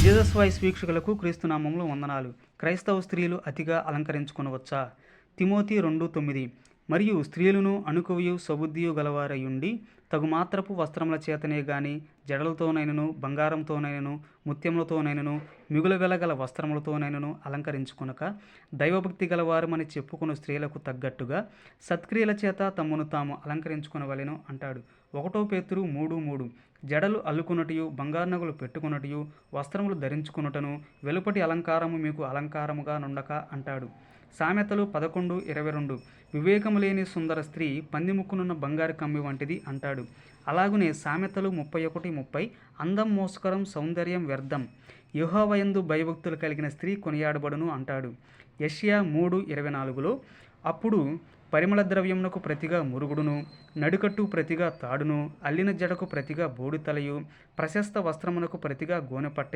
Jesus voice వీక్షకులకు క్రీస్తునామంలో వందనాలు. క్రైస్తవ స్త్రీలు అతిగా అలంకరించుకొనవచ్చా? తిమోతి 2:9 మరియు స్త్రీలను అణుకువయు సబుద్ధియు గలవారయుండి తగుమాత్రపు వస్త్రముల చేతనే గాని జడలతోనైనను బంగారంతోనైనను ముత్యములతోనైనను మిగుల వెలగల వస్త్రములతోనైనను అలంకరించుకొనక దైవభక్తి గలవారమని చెప్పుకున్న స్త్రీలకు తగ్గట్టుగా సత్క్రియల చేత తమను తాము అలంకరించుకొనవలెను అంటాడు. 1 పేతురు 3:3 జడలు అల్లుకొనుటయు బంగారు నగలు పెట్టుకొనుటయు వస్త్రములు ధరించుకొనుటను వెలుపటి అలంకారము మీకు అలంకారముగా నుండక అంటాడు. సామెతలు 11:22 వివేకము లేని సుందర స్త్రీ పందిముక్కునున్న బంగారు కమ్మి వంటిది అంటాడు. అలాగునే సామెతలు 31:30 అందం మోసకరం సౌందర్యం వ్యర్థం, యెహోవాయందు భయభక్తులు కలిగిన స్త్రీ కొనియాడబడును అంటాడు. యెషయా 3:24 అప్పుడు పరిమళ ద్రవ్యమునకు ప్రతిగా మురుగుడును, నడుకట్టు ప్రతిగా తాడును, అల్లిన జడకు ప్రతిగా బోడితలయు, ప్రశస్త వస్త్రమునకు ప్రతిగా గోనెపట్టయు